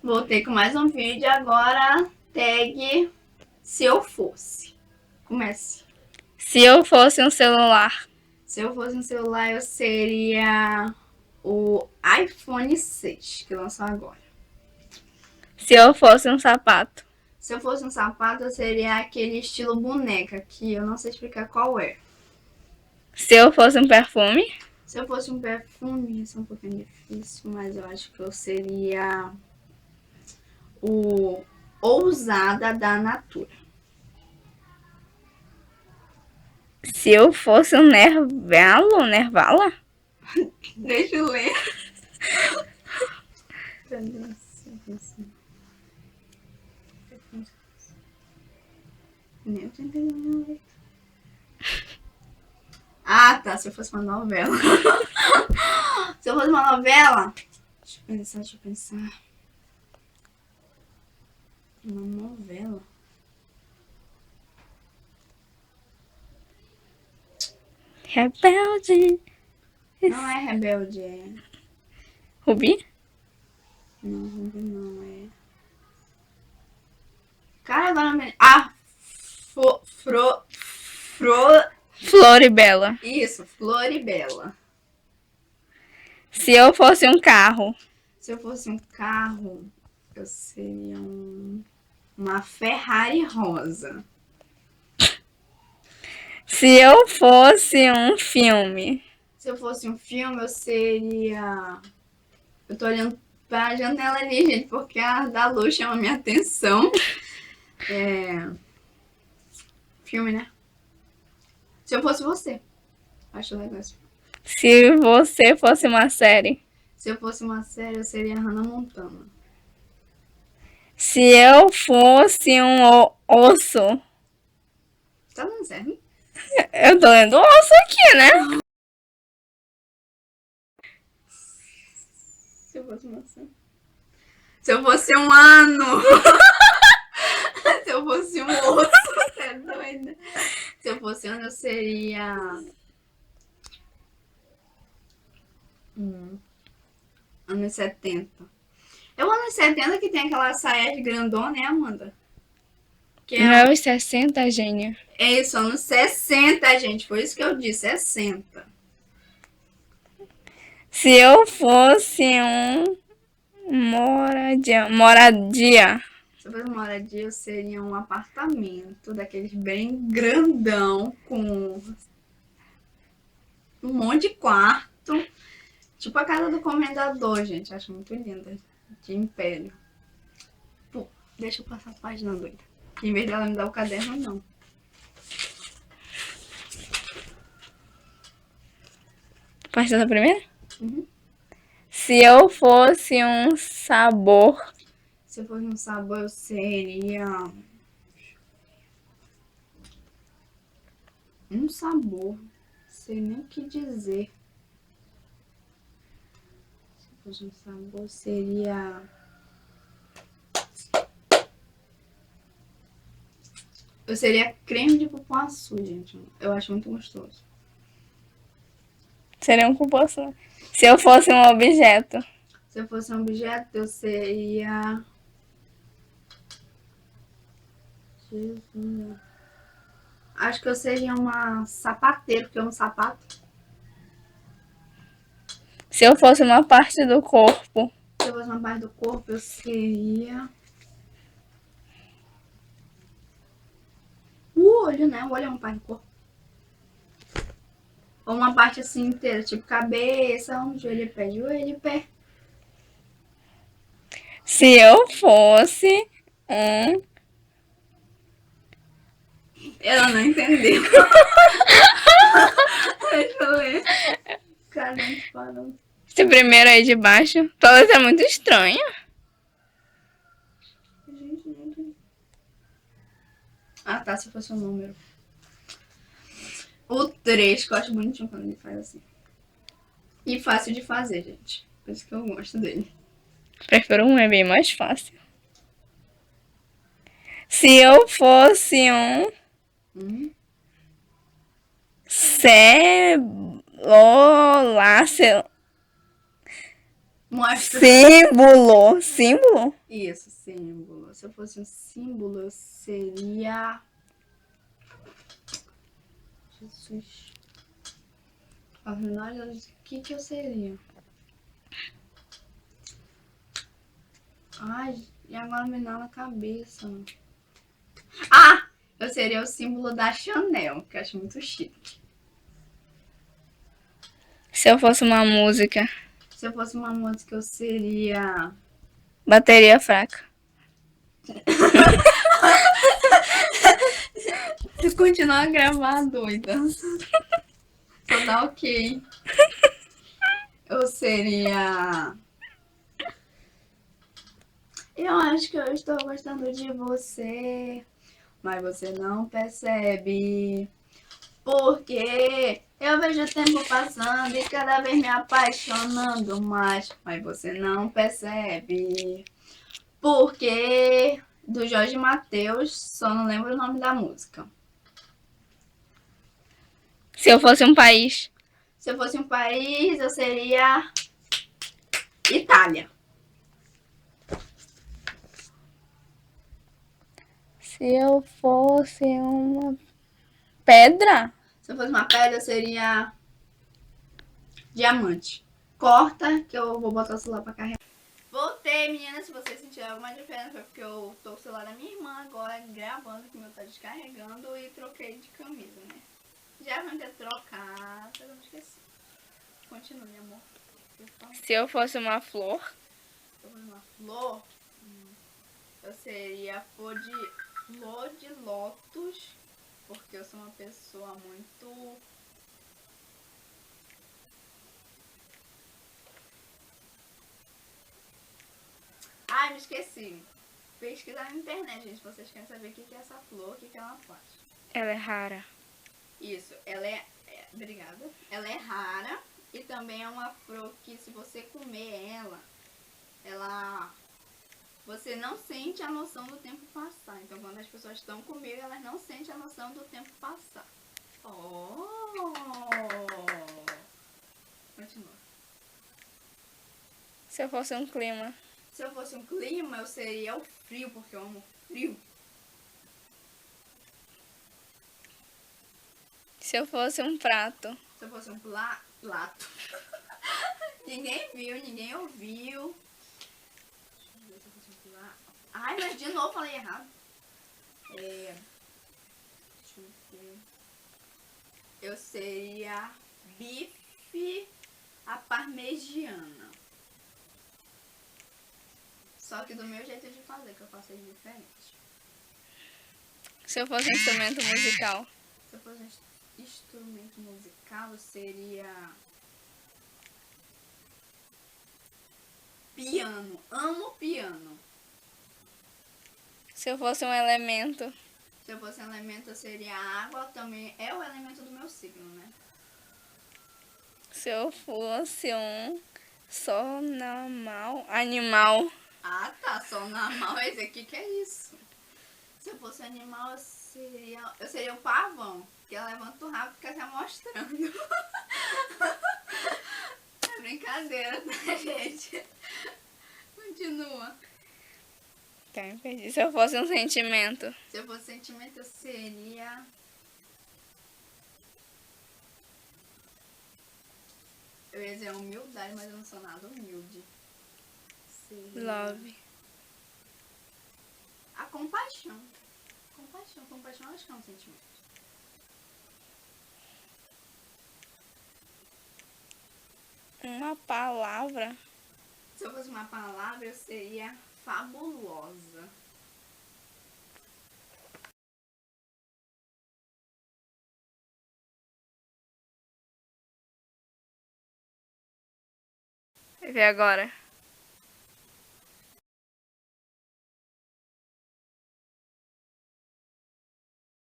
Voltei com mais um vídeo. Agora, tag se eu fosse. Comece. Se eu fosse um celular. Se eu fosse um celular, eu seria o iPhone 6, que lançou agora. Se eu fosse um sapato. Se eu fosse um sapato, eu seria aquele estilo boneca, que eu não sei explicar qual é. Se eu fosse um perfume. Se eu fosse um perfume, isso é um pouquinho difícil, mas eu acho que eu seria o Ousada da Natura. Se eu fosse um Nervala? Deixa eu ler. Ah, tá. Se eu fosse uma novela. Se eu fosse uma novela. Deixa eu pensar. Uma novela. Rebelde. Não é Rebelde, é. Rubi? Não é. Cara, agora não me. Ah! Floribela. Isso, Floribela. Se eu fosse um carro. Se eu fosse um carro, eu seria uma Ferrari rosa. Se eu fosse um filme. Se eu fosse um filme, eu seria. Eu tô olhando pra janela ali, gente, porque a da luz chama minha atenção. Filme, né? Se eu fosse você. Acho legal esse filme. Se você fosse uma série. Se eu fosse uma série, eu seria Hannah Montana. Se eu fosse um osso. Tá dando certo? Eu tô lendo osso aqui, né? Se eu fosse uma série. Se eu fosse um ano. Se eu fosse um osso. É doida. Se eu fosse um ano, eu seria. Anos 70. É o anos 70 que tem aquela saia grandona, né, Amanda? Que Não é, é os 60, gênio. é isso, anos 60, gente. Foi isso que eu disse, 60. Se eu fosse moradia. Se eu fosse moradia, eu seria um apartamento daqueles bem grandão, com um monte de quarto. Tipo a casa do comendador, gente. Acho muito linda. De império. Pô, deixa eu passar a página doida. Em vez dela me dar o caderno, não. Parte da primeira? Uhum. Se eu fosse um sabor. Se eu fosse um sabor, eu seria um sabor. Não sei nem o que dizer. Se eu fosse um sabor, seria. Eu seria creme de cupuaçu, gente. Eu acho muito gostoso. Seria um cupuaçu. Se eu fosse um objeto. Se eu fosse um objeto, eu seria. Jesus. Acho que eu seria uma sapateira, porque é um sapato. Se eu fosse uma parte do corpo. Se eu fosse uma parte do corpo, eu seria. O olho, né? O olho é uma parte do corpo. Ou uma parte assim inteira, tipo cabeça, joelho e pé, joelho e pé. Se eu fosse um. Ela não entendeu. Deixa eu ler. Caramba, parou. Esse primeiro aí de baixo. Todas é muito estranho. Ah, tá, se fosse um número. O 3, que eu acho bonitinho quando ele faz assim. E fácil de fazer, gente. Por isso que eu gosto dele. Prefiro um, é bem mais fácil. Se eu fosse um. Celular. Mostra. Símbolo. Símbolo? Isso, símbolo. Se eu fosse um símbolo, eu seria... Jesus. Afinal, o que eu seria? Ai, e agora me dá na cabeça. Ah! Eu seria o símbolo da Chanel, que eu acho muito chique. Se eu fosse uma música. Se eu fosse uma música, eu seria... Bateria fraca. Se continuar a gravar, doida. Só dá ok. Eu seria... Eu acho que eu estou gostando de você, mas você não percebe. Porque eu vejo o tempo passando e cada vez me apaixonando mais, mas você não percebe. Porque do Jorge Mateus, só não lembro o nome da música. Se eu fosse um país. Se eu fosse um país, eu seria Itália. Se eu fosse uma pedra. Se eu fosse uma pedra, eu seria diamante. Corta que eu vou botar o celular pra carregar. Voltei, meninas. Se vocês sentiram alguma diferença, foi porque eu tô com o celular da minha irmã agora gravando, que o meu tá descarregando, e troquei de camisa, né? Já vão ter trocado, eu não esqueci. Continue, amor. Se eu fosse uma flor. Se eu fosse uma flor, eu seria flor de lótus, porque eu sou uma pessoa muito... Ai, me esqueci. Pesquisar na internet, gente, se vocês querem saber o que é essa flor, o que ela faz. Ela é rara. Isso, ela obrigada. Ela é rara e também é uma flor que, se você comer ela você não sente a noção do tempo passar. Então, quando as pessoas estão comigo, elas não sentem a noção do tempo passar. Oh! Continua. Se eu fosse um clima. Se eu fosse um clima, eu seria o frio, porque eu amo frio. Se eu fosse um prato. Se eu fosse um plato. Ninguém viu, ninguém ouviu. Deixa eu ver se eu fosse um plato. Ai, mas de novo falei errado. Deixa eu ver. Eu seria bife à parmegiana. Só que do meu jeito de fazer, que eu faço ele diferente. Se eu fosse um instrumento musical. Se eu fosse um instrumento musical, eu seria piano. Amo piano. Se eu fosse um elemento. Se eu fosse um elemento, eu seria água. Também é o elemento do meu signo, né? Se eu fosse um animal. Ah, tá. Só normal. Esse aqui que é isso. Se eu fosse um animal, eu seria um pavão. Que ela levanta o rabo e fica se amostrando. É brincadeira, tá, gente? Continua. Tá, me perdi. Se eu fosse um sentimento. Se eu fosse sentimento, eu seria... Eu ia dizer humildade, mas eu não sou nada humilde. Love. A compaixão. Compaixão acho que é um sentimento. Uma palavra. Se eu fosse uma palavra, eu seria fabulosa. Vai ver agora.